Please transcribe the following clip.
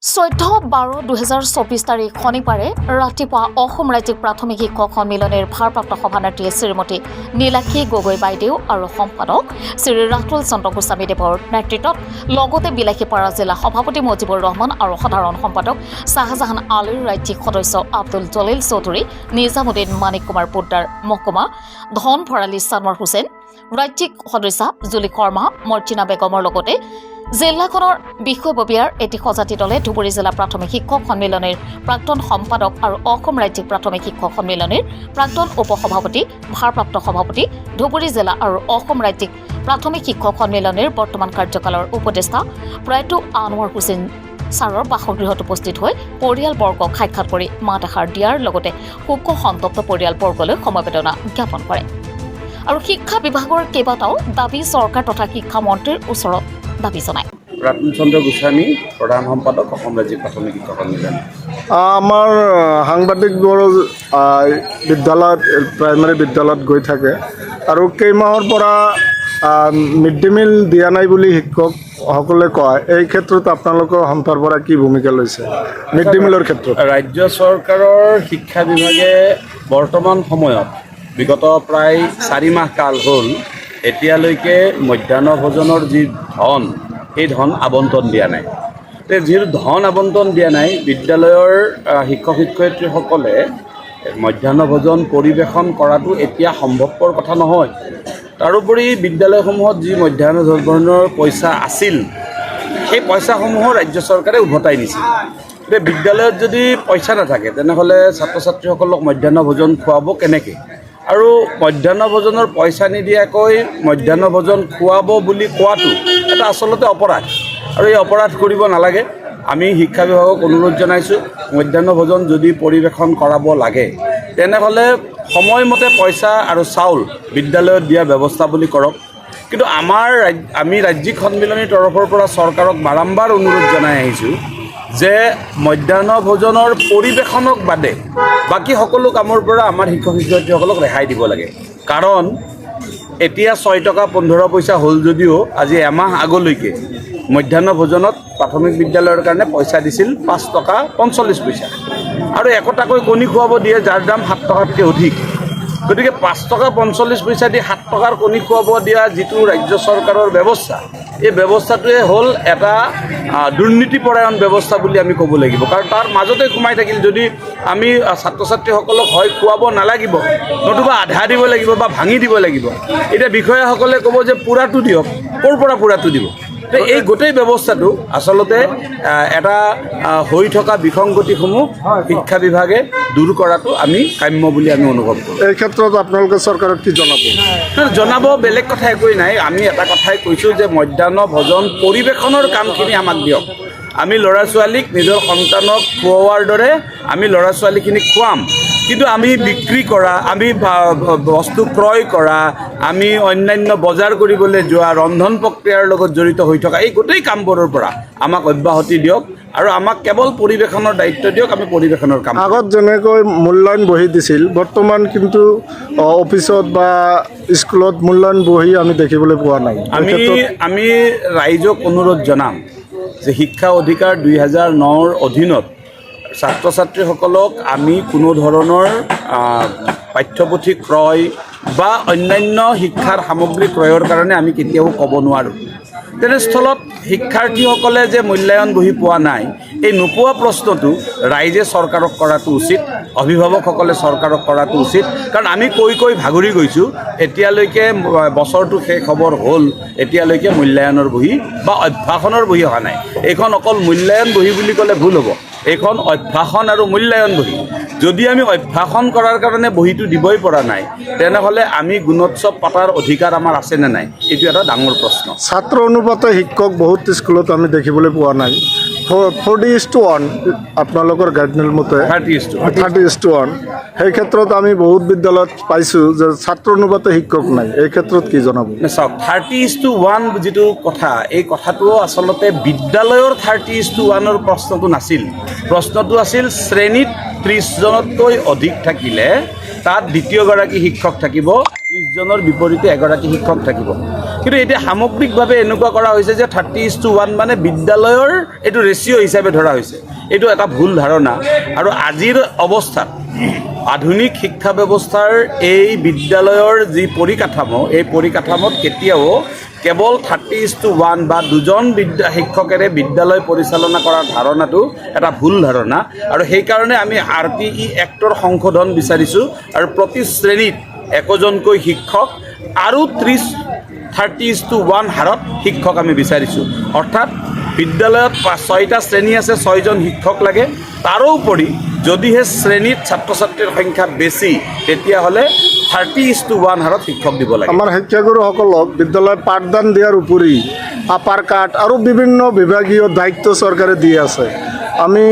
14-12-2024 তাৰিখ শনিবাৰে ৰাতিপুৱা অসম ৰাজ্যিক প্ৰাথমিক শিক্ষক সন্মিলনীৰ ভাৰপ্ৰাপ্ত সভানেত্ৰী শ্ৰীমতী নীলাক্ষী গগৈ বাইদেউ আৰু সম্পাদক শ্ৰী ৰাতুল চন্দ্ৰ গোস্বামীদেৱৰ নেতৃত্বত লগতে বিলাসীপাৰা জিলা সভাপতি মুজিবুৰ ৰহমান আৰু সাধাৰণ সম্পাদক শাহজাহান আলীৰ ৰাজ্যিক সদস্য আব্দুল জলিল চৌধুৰী নিজামুদ্দিন মানিক কুমাৰ পোদ্দাৰ মহকুমা ধন ভৰালী ছানৱাৰ হুছেইন ৰাজ্যিক সদস্য জুলি শৰ্মা মৰ্জিনা বেগমৰ লগতে জিলাখনৰ বিষয়ববীয়াৰ এটি সজাতি দলে ধুবুৰী জিলা প্ৰাথমিক শিক্ষক সন্মিলনীৰ প্ৰাক্তন সম্পাদক আৰু অসম ৰাজ্যিক প্ৰাথমিক শিক্ষক সন্মিলনীৰ প্ৰাক্তন উপসভাপতি ভাৰপ্ৰাপ্ত সভাপতি ধুবুৰী জিলা আৰু অসম ৰাজ্যিক প্ৰাথমিক শিক্ষক সন্মিলনীৰ বৰ্তমান কাৰ্যকালৰ উপদেষ্টা প্ৰয়াত আনোৱাৰ হুছেইন ছাৰৰ বাসগৃহত উপস্থিত হৈ পৰিয়ালবৰ্গক সাক্ষাৎ কৰি মাত এষাৰ দিয়াৰ লগতে শোক সন্তপ্ত পৰিয়ালবৰ্গলৈ সমবেদনা জ্ঞাপন কৰে আৰু শিক্ষা বিভাগৰ কেইবাটাও দাবী চৰকাৰ তথা শিক্ষামন্ত্ৰীৰ ওচৰত দাবী জনায়। ৰাতুল চন্দ্ৰ গোস্বামী প্ৰধান সম্পাদক অসম ৰাজ্যিক প্ৰাথমিক শিক্ষক সন্মিলন। আমাৰ সাংবাদিকবোৰ বিদ্যালয়ত প্ৰাইমাৰী বিদ্যালয়ত গৈ থাকে আৰু কেইমাহৰ পৰা মিড ডে মিল দিয়া নাই বুলি শিক্ষকসকলে কয়। এই ক্ষেত্ৰত আপোনালোকৰ সন্থাৰ পৰা কি ভূমিকা লৈছে মিড ডে মিলৰ ক্ষেত্ৰত? ৰাজ্য চৰকাৰৰ শিক্ষা বিভাগে বৰ্তমান সময়ত বিগত প্ৰায় 4 মাহ কাল হ'ল এতিয়ালৈকে মধ্যাহ্ন ভোজনৰ যি ধন সেই ধন আবণ্টন দিয়া নাই। যিহেতু ধন আবণ্টন দিয়া নাই, বিদ্যালয়ৰ শিক্ষক শিক্ষয়িত্ৰীসকলে মধ্যাহ্ন ভোজন পৰিৱেশন কৰাটো এতিয়া সম্ভৱপৰ কথা নহয়। তাৰোপৰি বিদ্যালয়সমূহত যি মধ্যাহ্ন ভোজনৰ পইচা আছিল সেই পইচাসমূহো ৰাজ্য চৰকাৰে উভতাই নিছে। এতিয়া বিদ্যালয়ত যদি পইচা নাথাকে তেনেহ'লে ছাত্ৰ ছাত্ৰীসকলক মধ্যাহ্ন ভোজন খুৱাব কেনেকৈ? আৰু মধ্যাহ্ন ভোজনৰ পইচা নিদিয়াকৈ মধ্যাহ্ন ভোজন খুৱাব বুলি কোৱাটো এটা আচলতে অপৰাধ আৰু এই অপৰাধ কৰিব নালাগে। আমি শিক্ষা বিভাগক অনুৰোধ জনাইছোঁ, মধ্যাহ্ন ভোজন যদি পৰিৱেশন কৰাব লাগে তেনেহ'লে সময়মতে পইচা আৰু চাউল বিদ্যালয়ত দিয়া ব্যৱস্থা বুলি কৰক। কিন্তু আমি ৰাজ্যিক সন্মিলনীৰ তৰফৰ পৰা চৰকাৰক বাৰম্বাৰ অনুৰোধ জনাই আহিছোঁ যে মধ্যাহ্ন ভোজনৰ পৰিৱেশনক বাদে বাকী সকলো কামৰ পৰা আমাৰ শিক্ষক শিক্ষয়িত্ৰীসকলক ৰেহাই দিব লাগে। কাৰণ এতিয়া 6 টকা 15 পইচা হ'ল যদিও আজি এমাহ আগলৈকে মধ্যাহ্ন ভোজনত প্ৰাথমিক বিদ্যালয়ৰ কাৰণে পইচা দিছিল 5 টকা 45 পইচা আৰু একোটাকৈ কণী খুৱাব দিয়ে যাৰ দাম 7 টকাতকৈ অধিক। গতিকে 5 টকা 45 পইচা দি 7 টকাৰ কণী খুৱাব দিয়া যিটো ৰাজ্য চৰকাৰৰ ব্যৱস্থা, এই ব্যৱস্থাটোৱে হ'ল এটা দুৰ্নীতিপৰায়ণ ব্যৱস্থা বুলি আমি ক'ব লাগিব। কাৰণ তাৰ মাজতে সোমাই থাকিল যদি আমি ছাত্ৰ ছাত্ৰীসকলক হয় খুৱাব নালাগিব, নতুবা আধা দিব লাগিব বা ভাঙি দিব লাগিব। এতিয়া বিষয়াসকলে ক'ব যে পূৰাটো দিয়ক, ক'ৰ পৰা পূৰাটো দিব? এই গোটেই ব্যৱস্থাটো আচলতে এটা হৈ থকা বিসংগতিসমূহ শিক্ষা বিভাগে দূৰ কৰাটো আমি কাম্য বুলি আমি অনুভৱ কৰোঁ। এই ক্ষেত্ৰত আপোনালোকে চৰকাৰক কি জনাব? বেলেগ কথা একোৱেই নাই। আমি এটা কথাই কৈছোঁ যে মধ্যাহ্ন ভোজন পৰিৱেশনৰ কামখিনি আমাক দিয়ক। আমি ল'ৰা ছোৱালীক নিজৰ সন্তানক খুওৱাৰ দৰে আমি ল'ৰা ছোৱালীখিনিক খুৱাম, কিন্তু আমি বিক্ৰী কৰা, আমি বস্তু ক্ৰয় কৰা, আমি অন্যান্য বজাৰ কৰিবলৈ যোৱা, ৰন্ধন প্ৰক্ৰিয়াৰ লগত জড়িত হৈ থকা এই গোটেই কামবোৰৰ পৰা আমাক অব্যাহতি দিয়ক আৰু আমাক কেৱল পৰিৱেশনৰ দায়িত্ব দিয়ক। আমি পৰিৱেশনৰ কাম আগত যেনেকৈ মূল্যায়ন বহি দিছিল, বৰ্তমান কিন্তু অফিচত বা স্কুলত মূল্যায়ন বহি আমি দেখিবলৈ পোৱা নাই। আমি ৰাইজক অনুৰোধ জনাম যে শিক্ষা অধিকাৰ 2009ৰ অধীনত ছাত্ৰ ছাত্ৰীসকলক আমি কোনো ধৰণৰ পাঠ্যপুথি ক্ৰয় বা অন্যান্য শিক্ষাৰ সামগ্ৰী ক্ৰয়ৰ কাৰণে আমি কেতিয়াও ক'ব নোৱাৰোঁ। তেনেস্থলত শিক্ষাৰ্থীসকলে যে মূল্যায়ন বহি পোৱা নাই, এই নোপোৱা প্ৰশ্নটো ৰাইজে চৰকাৰক কৰাটো উচিত, অভিভাৱকসকলে চৰকাৰক কৰাটো উচিত। কাৰণ আমি কৈ ভাগৰি গৈছোঁ, এতিয়ালৈকে বছৰটো শেষ হ'বৰ হ'ল, এতিয়ালৈকে মূল্যায়নৰ বহি বা অভ্যাসনৰ বহি অহা নাই। এইখন অকল মূল্যায়ন বহি বুলি ক'লে ভুল হ'ব, এইখন অভ্যাসন আৰু মূল্যায়ন বহি। যদি আমি অভ্যাসন কৰাৰ কাৰণে বহিটো দিবই পৰা নাই তেনেহ'লে আমি গুণোৎসৱ পতাৰ অধিকাৰ আমাৰ আছেনে নাই, এইটো এটা ডাঙৰ প্ৰশ্ন। ছাত্ৰ অনুপাতে শিক্ষক বহুত স্কুলত আমি দেখিবলৈ পোৱা নাই। 40:1 আপোনালোকৰ গাইডলাইন মতে 30:1। সেই ক্ষেত্ৰত আমি বহুত বিদ্যালয়ত পাইছোঁ যে ছাত্ৰ অনুপাতে শিক্ষক নাই। এই ক্ষেত্ৰত কি জনাব? চাওক, 30:1 যিটো কথা, এই কথাটো আচলতে বিদ্যালয়ৰ 30:1ৰ প্ৰশ্নটো নাছিল। প্ৰশ্নটো আছিল শ্ৰেণীত 30 জনতকৈ অধিক থাকিলে তাত দ্বিতীয়গৰাকী শিক্ষক থাকিব, 30 জনৰ বিপৰীতে এগৰাকী শিক্ষক থাকিব। কিন্তু এতিয়া সামগ্ৰিকভাৱে এনেকুৱা কৰা হৈছে যে 30:1 মানে বিদ্যালয়ৰ এইটো ৰেচিঅ' হিচাপে ধৰা হৈছে। এইটো এটা ভুল ধাৰণা আৰু আজিৰ অৱস্থাত আধুনিক শিক্ষা ব্যৱস্থাৰ এই বিদ্যালয়ৰ যি পৰিকাঠামো, এই পৰিকাঠামোত কেতিয়াও কেৱল 30:1 বা দুজন শিক্ষকেৰে বিদ্যালয় পৰিচালনা কৰাৰ ধাৰণাটো এটা ভুল ধাৰণা আৰু সেইকাৰণে আমি RTE এক্টৰ সংশোধন বিচাৰিছোঁ আৰু প্ৰতি শ্ৰেণীত একোজনকৈ শিক্ষক আৰু 30:1 হাৰত শিক্ষক আমি বিচাৰিছোঁ। অৰ্থাৎ বিদ্যালয়ত 6টা শ্ৰেণী আছে, 6জন শিক্ষক লাগে। তাৰোপৰি যদিহে শ্ৰেণীত ছাত্ৰ ছাত্ৰীৰ সংখ্যা বেছি তেতিয়াহ'লে 30:1 হাৰত শিক্ষক দিব লাগে। আমাৰ শিক্ষাগুৰুসকলক বিদ্যালয়ত পাঠদান দিয়াৰ উপৰি আপাৰ কাট আৰু বিভিন্ন বিভাগীয় দায়িত্ব চৰকাৰে দি আছে। আমি